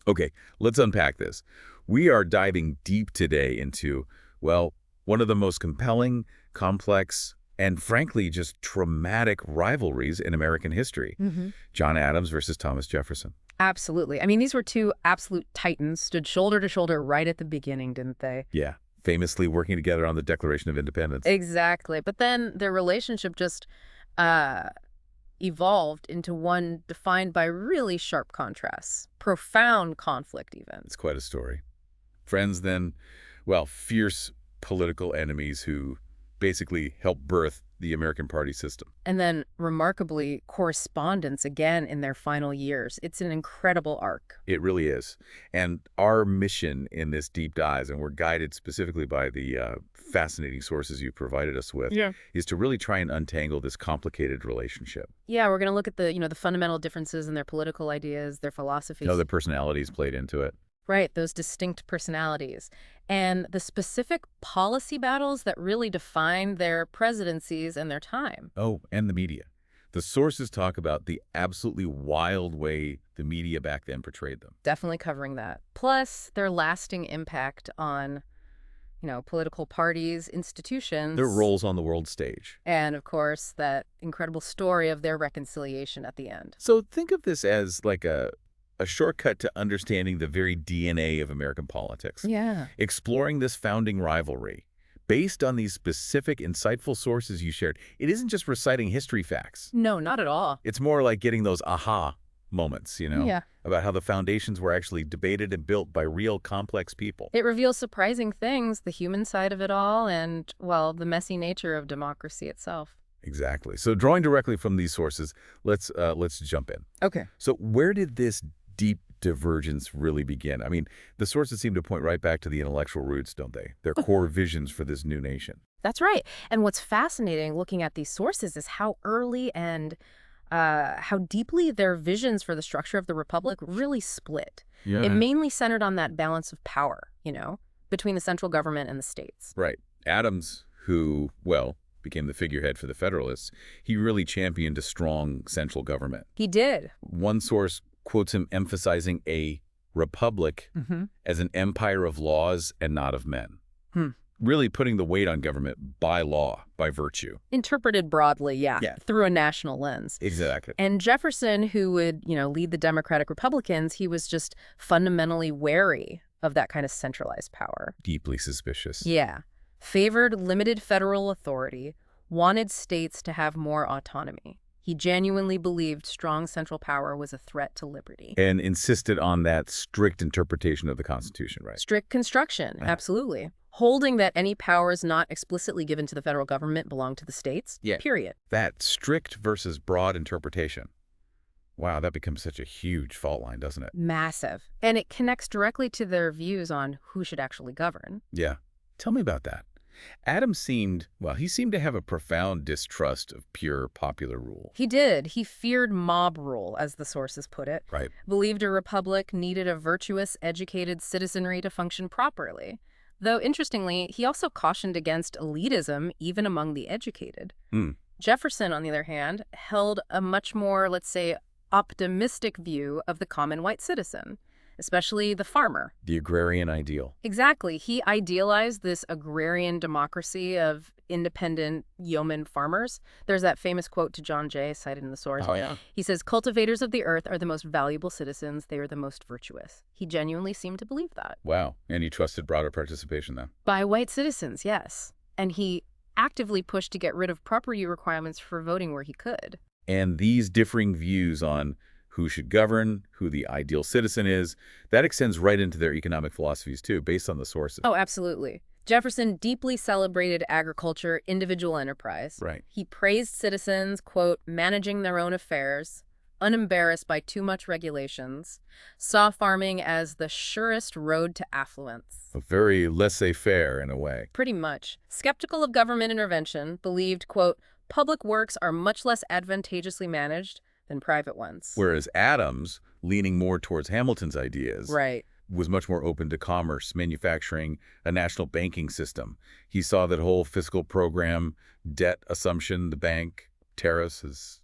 Okay, let's unpack this. We are diving deep today into, well, one of the most compelling, complex, and frankly just traumatic rivalries in American history. Hmm. John Adams versus Thomas Jefferson. Absolutely. I mean, these were two absolute titans, stood shoulder to shoulder right at the beginning, didn't they? Yeah, famously working together on the Declaration of Independence. Exactly. But then their relationship just uh, evolved into one defined by really sharp contrasts, profound conflict even. It's quite a story. Friends then, well, fierce political enemies who basically helped birth the American party system. And then, remarkably, correspondence again in their final years. It's an incredible arc. It really is. And our mission in this deep dive, and we're guided specifically by the fascinating sources you provided us with, is to really try and untangle this complicated relationship. Yeah, we're going to look at the fundamental differences in their political ideas, their philosophies. How the personalities played into it. Right, those distinct personalities. And the specific policy battles that really define their presidencies and their time. Oh, and the media. The sources talk about the absolutely wild way the media back then portrayed them. Definitely covering that. Plus, their lasting impact on, political parties, institutions. Their roles on the world stage. And, of course, that incredible story of their reconciliation at the end. So think of this as like a shortcut to understanding the very DNA of American politics. Yeah. Exploring this founding rivalry. Based on these specific, insightful sources you shared, it isn't just reciting history facts. No, not at all. It's more like getting those aha moments, Yeah. about how the foundations were actually debated and built by real complex people. It reveals surprising things, the human side of it all, and, well, the messy nature of democracy itself. Exactly. So drawing directly from these sources, let's jump in. Okay. So where did this deep divergence really begin? I mean, the sources seem to point right back to the intellectual roots, don't they? Their core visions for this new nation. That's right. And what's fascinating looking at these sources is how early and how deeply their visions for the structure of the republic really split. Yeah. It mainly centered on that balance of power, between the central government and the states. Right. Adams, who, well, became the figurehead for the Federalists, he really championed a strong central government. He did. One source quotes him emphasizing a republic as an empire of laws and not of men. Really putting the weight on government by law, by virtue. Interpreted broadly, yeah, through a national lens. Exactly. And Jefferson, who would, lead the Democratic Republicans, he was just fundamentally wary of that kind of centralized power. Deeply suspicious. Yeah. Favored limited federal authority, wanted states to have more autonomy. He genuinely believed strong central power was a threat to liberty. And insisted on that strict interpretation of the Constitution, right? Strict construction, absolutely. Holding that any powers not explicitly given to the federal government belong to the states, period. That strict versus broad interpretation. Wow, that becomes such a huge fault line, doesn't it? Massive. And it connects directly to their views on who should actually govern. Yeah. Tell me about that. Adams seemed to have a profound distrust of pure popular rule. He did. He feared mob rule, as the sources put it. Right. Believed a republic needed a virtuous, educated citizenry to function properly. Though, interestingly, he also cautioned against elitism, even among the educated. Jefferson, on the other hand, held a much more, let's say, optimistic view of the common white citizen, especially the farmer. The agrarian ideal. Exactly. He idealized this agrarian democracy of independent yeoman farmers. There's that famous quote to John Jay cited in the source. Oh, yeah. He says, "Cultivators of the earth are the most valuable citizens. They are the most virtuous." He genuinely seemed to believe that. Wow. And he trusted broader participation then. By white citizens, yes. And he actively pushed to get rid of property requirements for voting where he could. And these differing views on who should govern, who the ideal citizen is, that extends right into their economic philosophies too, based on the sources. Oh, absolutely. Jefferson deeply celebrated agriculture, individual enterprise. Right. He praised citizens, quote, managing their own affairs, unembarrassed by too much regulations, saw farming as the surest road to affluence. A very laissez-faire in a way. Pretty much. Skeptical of government intervention, believed, quote, public works are much less advantageously managed than private ones. Whereas Adams, leaning more towards Hamilton's ideas, right, was much more open to commerce, manufacturing, a national banking system. He saw that whole fiscal program, debt assumption, the bank, tariffs, as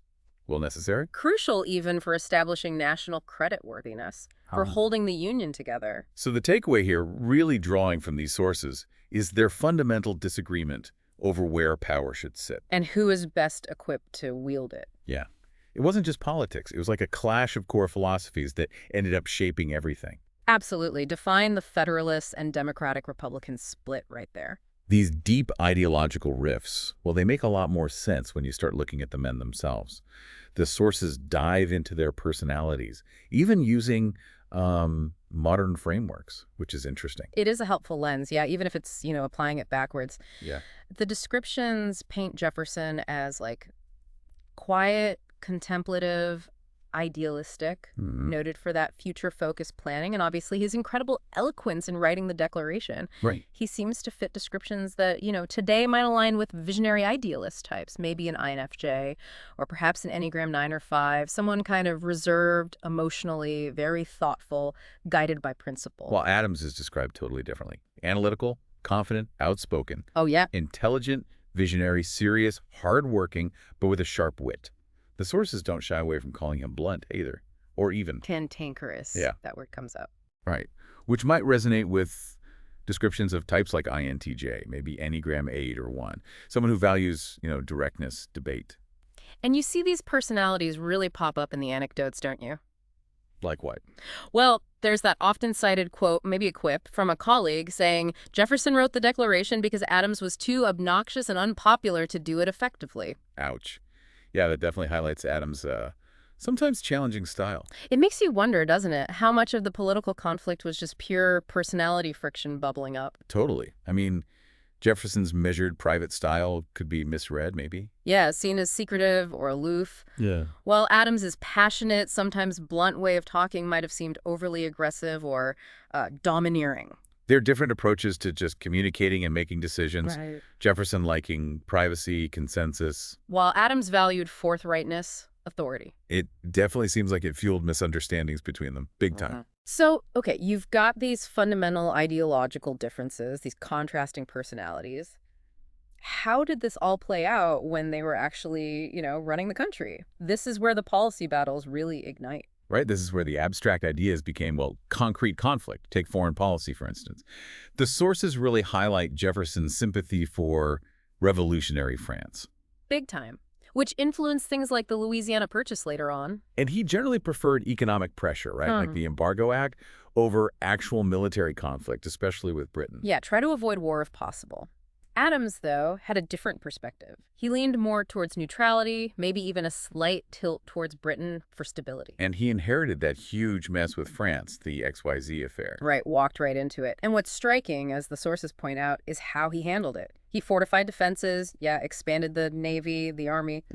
Well, necessary? Crucial even for establishing national creditworthiness, for holding the Union together. So the takeaway here, really drawing from these sources, is their fundamental disagreement over where power should sit. And who is best equipped to wield it. Yeah. It wasn't just politics. It was like a clash of core philosophies that ended up shaping everything. Absolutely. Define the Federalists and Democratic Republicans split right there. These deep ideological rifts, well, they make a lot more sense when you start looking at the men themselves. The sources dive into their personalities, even using modern frameworks, which is interesting. It is a helpful lens, yeah, even if it's, applying it backwards. Yeah. The descriptions paint Jefferson as, like, quiet, contemplative, idealistic, noted for that future-focused planning, and obviously his incredible eloquence in writing the Declaration. Right. He seems to fit descriptions that, today might align with visionary idealist types, maybe an INFJ, or perhaps an Enneagram 9 or 5, someone kind of reserved, emotionally, very thoughtful, guided by principle. Well, Adams is described totally differently. Analytical, confident, outspoken. Oh, yeah. Intelligent, visionary, serious, hardworking, but with a sharp wit. The sources don't shy away from calling him blunt either, or even cantankerous. Yeah. That word comes up. Right, which might resonate with descriptions of types like INTJ, maybe Enneagram 8 or 1, someone who values, directness, debate. And you see these personalities really pop up in the anecdotes, don't you? Like what? Well, there's that often cited quote, maybe a quip, from a colleague saying, Jefferson wrote the Declaration because Adams was too obnoxious and unpopular to do it effectively. Ouch. Yeah, that definitely highlights Adams' sometimes challenging style. It makes you wonder, doesn't it, how much of the political conflict was just pure personality friction bubbling up? Totally. I mean, Jefferson's measured private style could be misread, maybe. Yeah, seen as secretive or aloof. Yeah. While Adams's passionate, sometimes blunt way of talking might have seemed overly aggressive or domineering. There are different approaches to just communicating and making decisions. Right. Jefferson liking privacy, consensus. While Adams valued forthrightness, authority. It definitely seems like it fueled misunderstandings between them, big time. So, okay, you've got these fundamental ideological differences, these contrasting personalities. How did this all play out when they were actually, running the country? This is where the policy battles really ignite. Right? This is where the abstract ideas became, well, concrete conflict. Take foreign policy, for instance. The sources really highlight Jefferson's sympathy for revolutionary France. Big time. Which influenced things like the Louisiana Purchase later on. And he generally preferred economic pressure, right? Like the Embargo Act, over actual military conflict, especially with Britain. Yeah, try to avoid war if possible. Adams, though, had a different perspective. He leaned more towards neutrality, maybe even a slight tilt towards Britain for stability. And he inherited that huge mess with France, the XYZ affair. Right, walked right into it. And what's striking, as the sources point out, is how he handled it. He fortified defenses, expanded the Navy, the Army.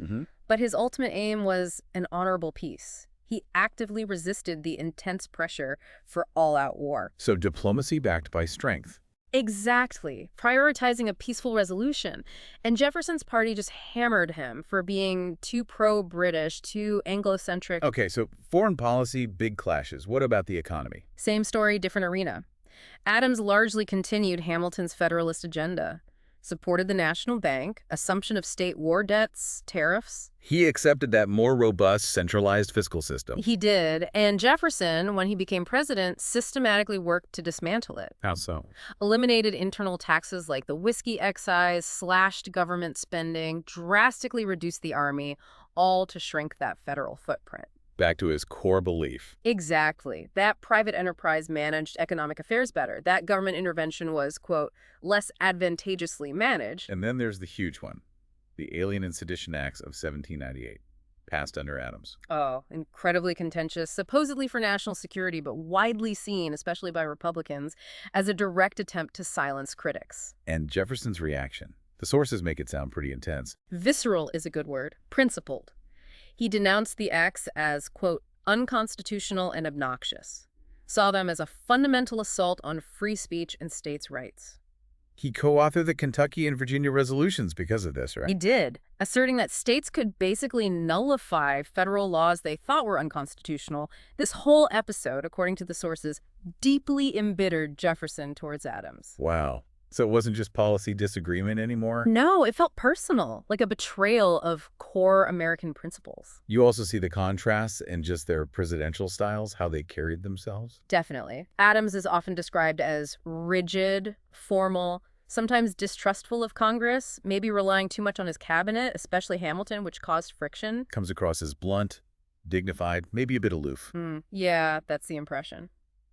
But his ultimate aim was an honorable peace. He actively resisted the intense pressure for all-out war. So diplomacy backed by strength. Exactly. Prioritizing a peaceful resolution. And Jefferson's party just hammered him for being too pro-British, too Anglo-centric. Okay, so foreign policy, big clashes. What about the economy? Same story, different arena. Adams largely continued Hamilton's Federalist agenda. Supported the National Bank, assumption of state war debts, tariffs. He accepted that more robust, centralized fiscal system. He did, and Jefferson, when he became president, systematically worked to dismantle it. How so? Eliminated internal taxes like the whiskey excise, slashed government spending, drastically reduced the army, all to shrink that federal footprint. Back to his core belief. Exactly. That private enterprise managed economic affairs better. That government intervention was, quote, less advantageously managed. And then there's the huge one, the Alien and Sedition Acts of 1798, passed under Adams. Oh, incredibly contentious, supposedly for national security, but widely seen, especially by Republicans, as a direct attempt to silence critics. And Jefferson's reaction. The sources make it sound pretty intense. Visceral is a good word. Principled. He denounced the acts as, quote, unconstitutional and obnoxious, saw them as a fundamental assault on free speech and states' rights. He co-authored the Kentucky and Virginia resolutions because of this, right? He did, asserting that states could basically nullify federal laws they thought were unconstitutional. This whole episode, according to the sources, deeply embittered Jefferson towards Adams. Wow. So it wasn't just policy disagreement anymore? No, it felt personal, like a betrayal of core American principles. You also see the contrasts in just their presidential styles, how they carried themselves? Definitely. Adams is often described as rigid, formal, sometimes distrustful of Congress, maybe relying too much on his cabinet, especially Hamilton, which caused friction. Comes across as blunt, dignified, maybe a bit aloof. Yeah, that's the impression.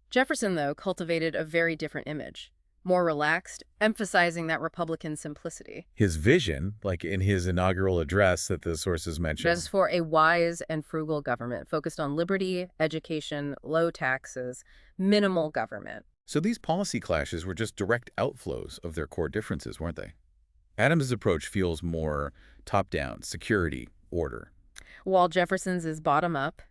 Jefferson, though, cultivated a very different image. More relaxed, emphasizing that Republican simplicity. His vision, like in his inaugural address that the sources mentioned. As for a wise and frugal government focused on liberty, education, low taxes, minimal government. So these policy clashes were just direct outflows of their core differences, weren't they? Adams' approach feels more top-down, security, order. While Jefferson's is bottom-up,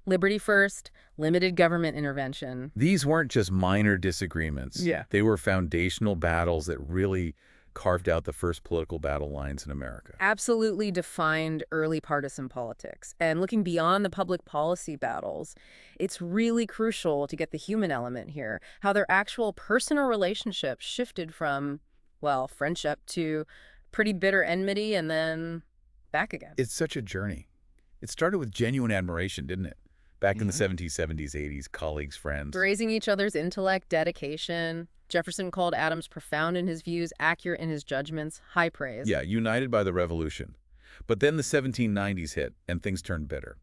liberty first, limited government intervention. These weren't just minor disagreements. Yeah. They were foundational battles that really carved out the first political battle lines in America. Absolutely defined early partisan politics. And looking beyond the public policy battles, it's really crucial to get the human element here, how their actual personal relationships shifted from, well, friendship to pretty bitter enmity and then back again. It's such a journey. It started with genuine admiration, didn't it? Back in the 70s, 80s, colleagues, friends. Raising each other's intellect, dedication. Jefferson called Adams profound in his views, accurate in his judgments, high praise. Yeah, united by the revolution. But then the 1790s hit, and things turned bitter.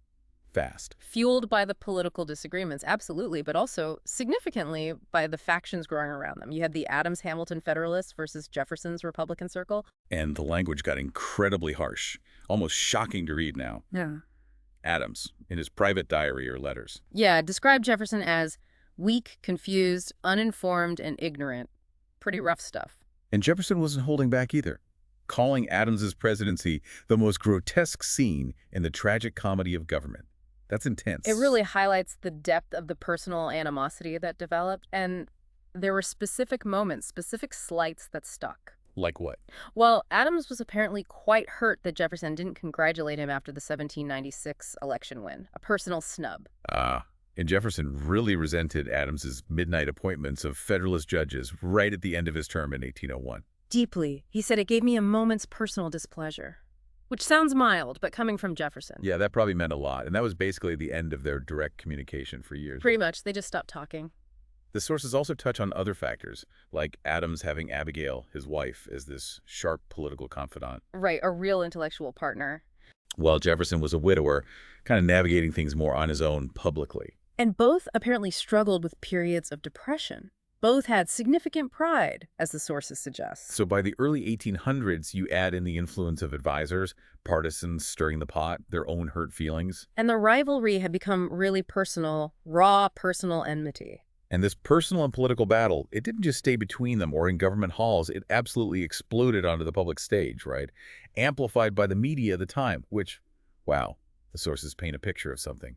Fast. Fueled by the political disagreements, absolutely, but also significantly by the factions growing around them. You had the Adams-Hamilton Federalists versus Jefferson's Republican Circle. And the language got incredibly harsh, almost shocking to read now. Yeah. Adams, in his private diary or letters. Yeah, described Jefferson as weak, confused, uninformed, and ignorant. Pretty rough stuff. And Jefferson wasn't holding back either, calling Adams's presidency the most grotesque scene in the tragic comedy of government. That's intense. It really highlights the depth of the personal animosity that developed, and there were specific moments, specific slights that stuck. Like what? Well, Adams was apparently quite hurt that Jefferson didn't congratulate him after the 1796 election win, a personal snub. And Jefferson really resented Adams's midnight appointments of Federalist judges right at the end of his term in 1801. Deeply. He said it gave me a moment's personal displeasure. Which sounds mild, but coming from Jefferson. Yeah, that probably meant a lot. And that was basically the end of their direct communication for years. Pretty much. They just stopped talking. The sources also touch on other factors, like Adams having Abigail, his wife, as this sharp political confidant. Right, a real intellectual partner. While Jefferson was a widower, kind of navigating things more on his own publicly. And both apparently struggled with periods of depression. Both had significant pride, as the sources suggest. So by the early 1800s, you add in the influence of advisors, partisans stirring the pot, their own hurt feelings. And the rivalry had become really personal, raw personal enmity. And this personal and political battle, it didn't just stay between them or in government halls. It absolutely exploded onto the public stage, right? Amplified by the media at the time, which, wow, the sources paint a picture of something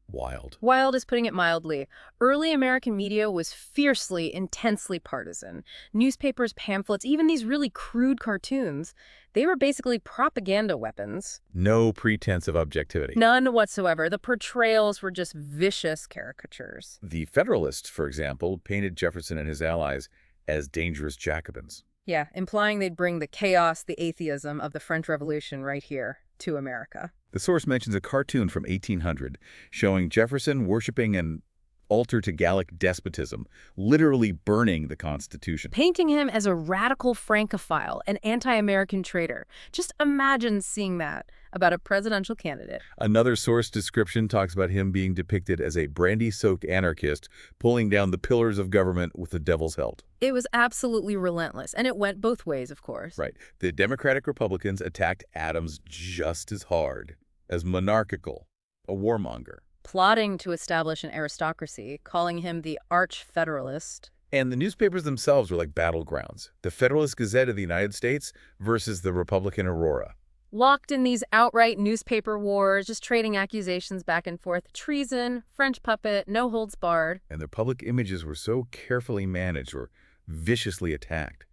wild. Wild is putting it mildly. Early American media was fiercely, intensely partisan. Newspapers, pamphlets, even these really crude cartoons, they were basically propaganda weapons. No pretense of objectivity. None whatsoever. The portrayals were just vicious caricatures. The Federalists, for example, painted Jefferson and his allies as dangerous Jacobins. Yeah, implying they'd bring the chaos, the atheism of the French Revolution right here to America. The source mentions a cartoon from 1800 showing Jefferson worshiping an altar to Gallic despotism, literally burning the Constitution. Painting him as a radical Francophile, an anti-American traitor. Just imagine seeing that about a presidential candidate. Another source description talks about him being depicted as a brandy-soaked anarchist pulling down the pillars of government with the devil's help. It was absolutely relentless, and it went both ways, of course. Right. The Democratic Republicans attacked Adams just as hard as monarchical, a warmonger. Plotting to establish an aristocracy, calling him the arch-federalist. And the newspapers themselves were like battlegrounds. The Federalist Gazette of the United States versus the Republican Aurora. Locked in these outright newspaper wars, just trading accusations back and forth. Treason, French puppet, no holds barred. And their public images were so carefully managed or viciously attacked.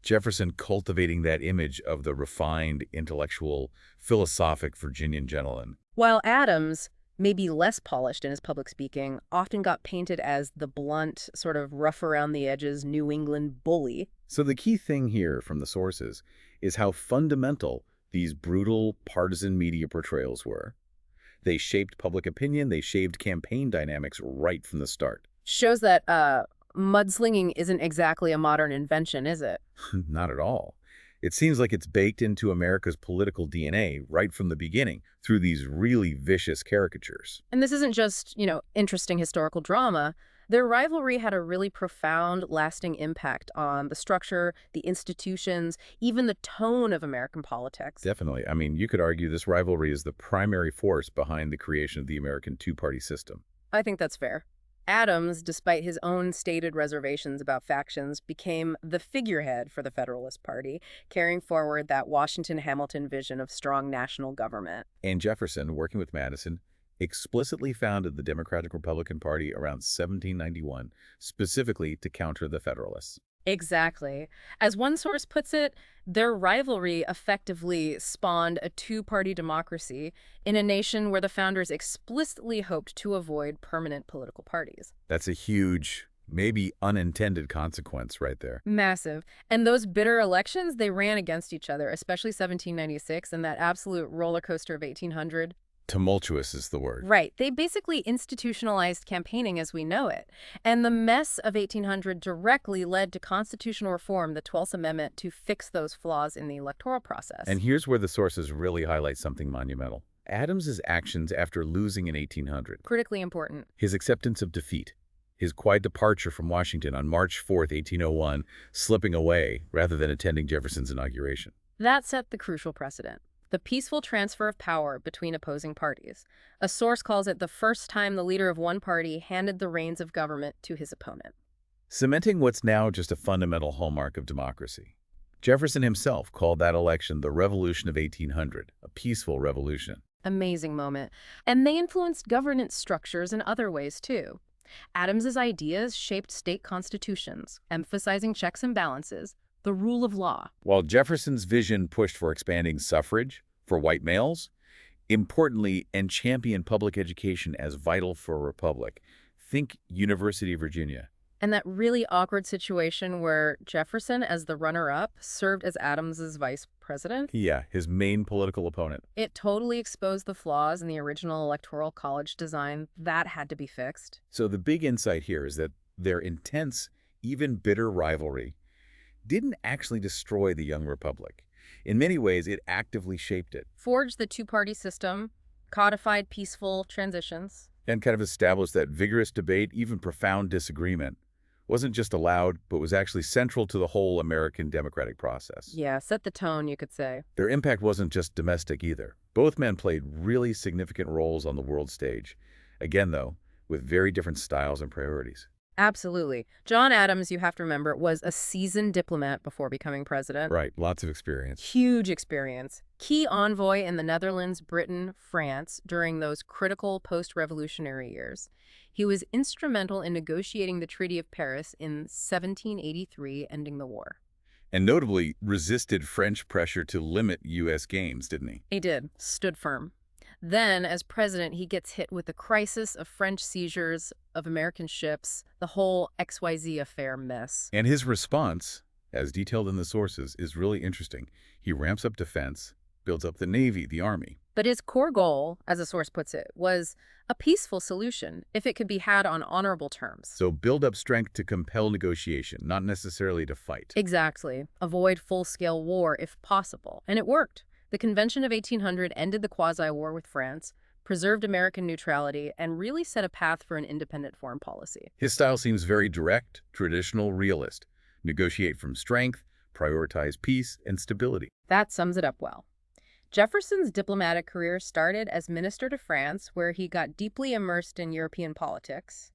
Jefferson cultivating that image of the refined, intellectual, philosophic Virginian gentleman. While Adams, maybe less polished in his public speaking, often got painted as the blunt, sort of rough around the edges New England bully. So the key thing here from the sources is how fundamental these brutal partisan media portrayals were. They shaped public opinion, they shaped campaign dynamics right from the start. Shows that mudslinging isn't exactly a modern invention, is it? Not at all. It seems like it's baked into America's political DNA right from the beginning through these really vicious caricatures. And this isn't just, interesting historical drama. Their rivalry had a really profound, lasting impact on the structure, the institutions, even the tone of American politics. Definitely. I mean, you could argue this rivalry is the primary force behind the creation of the American two-party system. I think that's fair. Adams, despite his own stated reservations about factions, became the figurehead for the Federalist Party, carrying forward that Washington-Hamilton vision of strong national government. And Jefferson, working with Madison, explicitly founded the Democratic-Republican Party around 1791, specifically to counter the Federalists. Exactly. As one source puts it, their rivalry effectively spawned a two-party democracy in a nation where the founders explicitly hoped to avoid permanent political parties. That's a huge, maybe unintended consequence right there. Massive. And those bitter elections, they ran against each other, especially 1796 and that absolute roller coaster of 1800. Tumultuous is the word. Right. They basically institutionalized campaigning as we know it. And the mess of 1800 directly led to constitutional reform, the 12th Amendment, to fix those flaws in the electoral process. And here's where the sources really highlight something monumental. Adams's actions after losing in 1800. Critically important. His acceptance of defeat. His quiet departure from Washington on March 4th, 1801, slipping away rather than attending Jefferson's inauguration. That set the crucial precedent. The peaceful transfer of power between opposing parties. A source calls it the first time the leader of one party handed the reins of government to his opponent. Cementing what's now just a fundamental hallmark of democracy. Jefferson himself called that election the Revolution of 1800, a peaceful revolution. Amazing moment. And they influenced governance structures in other ways, too. Adams's ideas shaped state constitutions, emphasizing checks and balances, the rule of law. While Jefferson's vision pushed for expanding suffrage for white males, importantly, and championed public education as vital for a republic. Think University of Virginia. And that really awkward situation where Jefferson, as the runner-up, served as Adams's vice president. Yeah, his main political opponent. It totally exposed the flaws in the original electoral college design. That had to be fixed. So the big insight here is that their intense, even bitter rivalry didn't actually destroy the young republic. In many ways, it actively shaped it. Forged the two-party system, codified peaceful transitions. And kind of established that vigorous debate, even profound disagreement, wasn't just allowed, but was actually central to the whole American democratic process. Yeah, set the tone, you could say. Their impact wasn't just domestic either. Both men played really significant roles on the world stage. Again, though, with very different styles and priorities. Absolutely. John Adams, you have to remember, was a seasoned diplomat before becoming president. Right, lots of experience. Huge experience. Key envoy in the Netherlands, Britain, France during those critical post-revolutionary years. He was instrumental in negotiating the Treaty of Paris in 1783, ending the war. And notably resisted French pressure to limit U.S. gains, didn't he? He did. Stood firm. Then, as president, he gets hit with the crisis of French seizures of American ships, the whole XYZ affair mess. And his response, as detailed in the sources, is really interesting. He ramps up defense, builds up the Navy, the Army. But his core goal, as a source puts it, was a peaceful solution if it could be had on honorable terms. So build up strength to compel negotiation, not necessarily to fight. Exactly. Avoid full-scale war if possible. And it worked. The Convention of 1800 ended the quasi-war with France, preserved American neutrality, and really set a path for an independent foreign policy. His style seems very direct, traditional, realist. Negotiate from strength, prioritize peace and stability. That sums it up well. Jefferson's diplomatic career started as minister to France, where he got deeply immersed in European politics.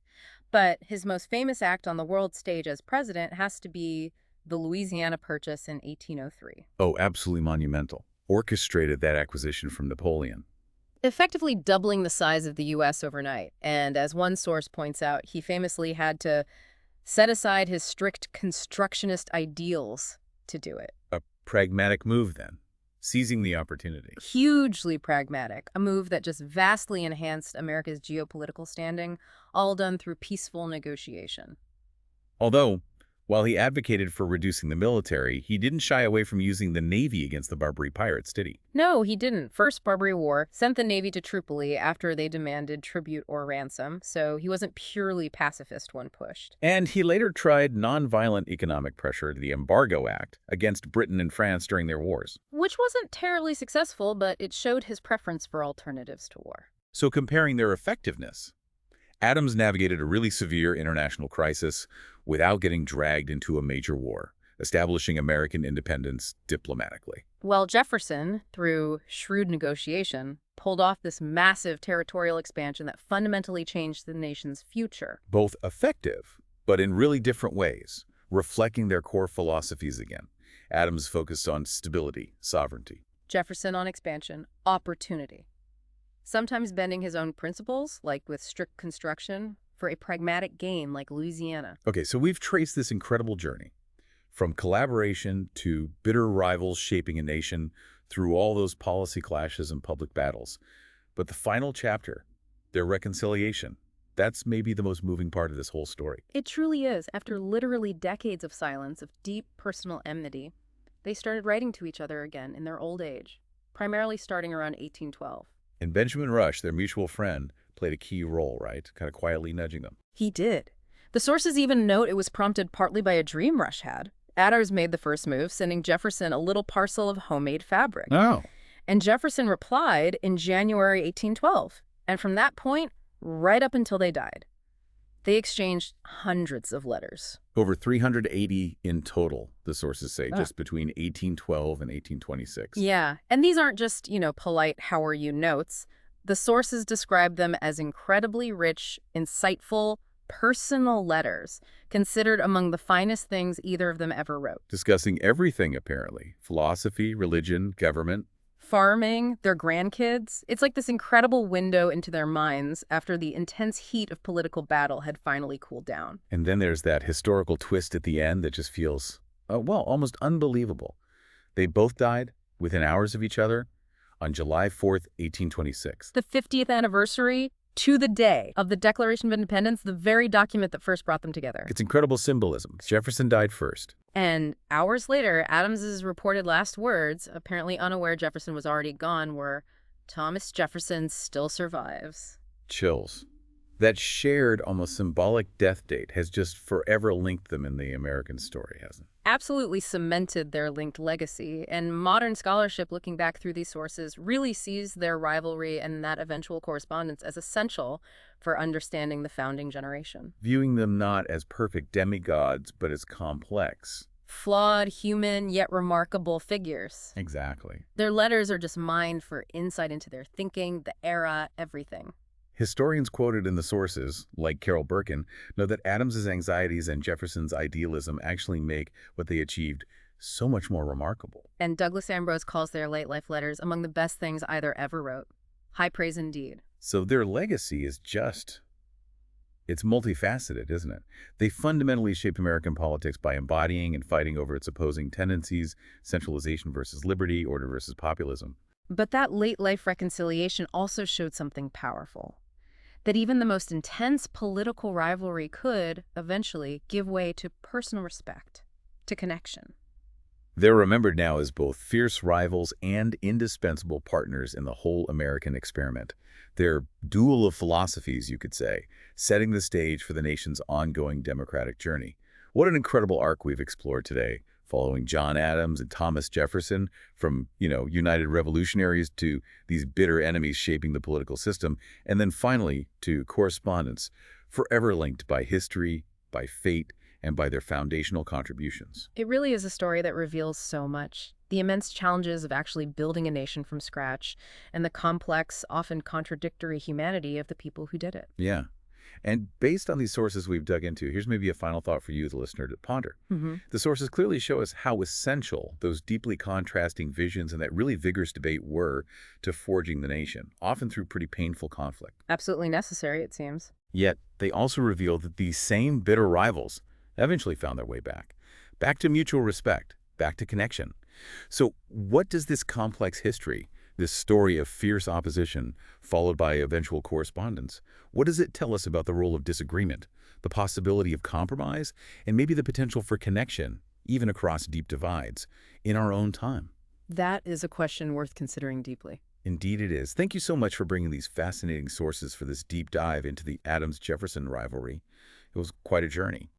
But his most famous act on the world stage as president has to be the Louisiana Purchase in 1803. Oh, absolutely monumental. Orchestrated that acquisition from Napoleon. Effectively doubling the size of the U.S. overnight. And as one source points out, he famously had to set aside his strict constructionist ideals to do it. A pragmatic move, then. seizing the opportunity. Hugely pragmatic, a move that just vastly enhanced America's geopolitical standing, all done through peaceful negotiation. Although, while he advocated for reducing the military, he didn't shy away from using the Navy against the Barbary pirates, did he? No, he didn't. First Barbary War sent the Navy to Tripoli after they demanded tribute or ransom, so he wasn't purely pacifist when pushed. And he later tried nonviolent economic pressure, the Embargo Act, against Britain and France during their wars. Which wasn't terribly successful, but it showed his preference for alternatives to war. So comparing their effectiveness, Adams navigated a really severe international crisis without getting dragged into a major war, establishing American independence diplomatically. While Jefferson, through shrewd negotiation, pulled off this massive territorial expansion that fundamentally changed the nation's future. Both effective, but in really different ways, reflecting their core philosophies again. Adams focused on stability, sovereignty. Jefferson on expansion, opportunity. Sometimes bending his own principles, like with strict construction, for a pragmatic gain like Louisiana. Okay, so we've traced this incredible journey, from collaboration to bitter rivals shaping a nation through all those policy clashes and public battles. But the final chapter, their reconciliation, that's maybe the most moving part of this whole story. It truly is. After literally decades of silence, of deep personal enmity, they started writing to each other again in their old age, primarily starting around 1812. And Benjamin Rush, their mutual friend, played a key role, right? Kind of quietly nudging them. He did. The sources even note it was prompted partly by a dream Rush had. Adams made the first move, sending Jefferson a little parcel of homemade fabric. Oh. And Jefferson replied in January 1812. And from that point, right up until they died, they exchanged hundreds of letters. Over 380 in total, the sources say, just between 1812 and 1826. Yeah, and these aren't just, polite how are you notes. The sources describe them as incredibly rich, insightful, personal letters, considered among the finest things either of them ever wrote. Discussing everything, apparently. Philosophy, religion, government. Farming, their grandkids. It's like this incredible window into their minds after the intense heat of political battle had finally cooled down. And then there's that historical twist at the end that just feels, well, almost unbelievable. They both died within hours of each other on July 4th, 1826. The 50th anniversary, to the day of the Declaration of Independence, the very document that first brought them together. It's incredible symbolism. Jefferson died first. And hours later, Adams's reported last words, apparently unaware Jefferson was already gone, were, "Thomas Jefferson still survives." Chills. That shared, almost symbolic death date has just forever linked them in the American story, hasn't it? Absolutely cemented their linked legacy, and modern scholarship looking back through these sources really sees their rivalry and that eventual correspondence as essential for understanding the founding generation. Viewing them not as perfect demigods, but as complex. Flawed, human, yet remarkable figures. Exactly. Their letters are just mined for insight into their thinking, the era, everything. Historians quoted in the sources, like Carol Birkin, know that Adams's anxieties and Jefferson's idealism actually make what they achieved so much more remarkable. And Douglas Ambrose calls their late life letters among the best things either ever wrote. High praise indeed. So their legacy is it's multifaceted, isn't it? They fundamentally shaped American politics by embodying and fighting over its opposing tendencies, centralization versus liberty, order versus populism. But that late life reconciliation also showed something powerful. That even the most intense political rivalry could, eventually, give way to personal respect, to connection. They're remembered now as both fierce rivals and indispensable partners in the whole American experiment. They're duel of philosophies, you could say, setting the stage for the nation's ongoing democratic journey. What an incredible arc we've explored today, following John Adams and Thomas Jefferson from, United Revolutionaries to these bitter enemies shaping the political system, and then finally to correspondence, forever linked by history, by fate, and by their foundational contributions. It really is a story that reveals so much. The immense challenges of actually building a nation from scratch, and the complex, often contradictory humanity of the people who did it. Yeah. And based on these sources we've dug into, here's maybe a final thought for you, the listener, to ponder. The sources clearly show us how essential those deeply contrasting visions and that really vigorous debate were to forging the nation, often through pretty painful conflict. Absolutely necessary, it seems. Yet, they also reveal that these same bitter rivals eventually found their way back to mutual respect, back to connection, So what does this complex history, this story of fierce opposition followed by eventual correspondence, what does it tell us about the role of disagreement, the possibility of compromise, and maybe the potential for connection, even across deep divides, in our own time? That is a question worth considering deeply. Indeed it is. Thank you so much for bringing these fascinating sources for this deep dive into the Adams-Jefferson rivalry. It was quite a journey.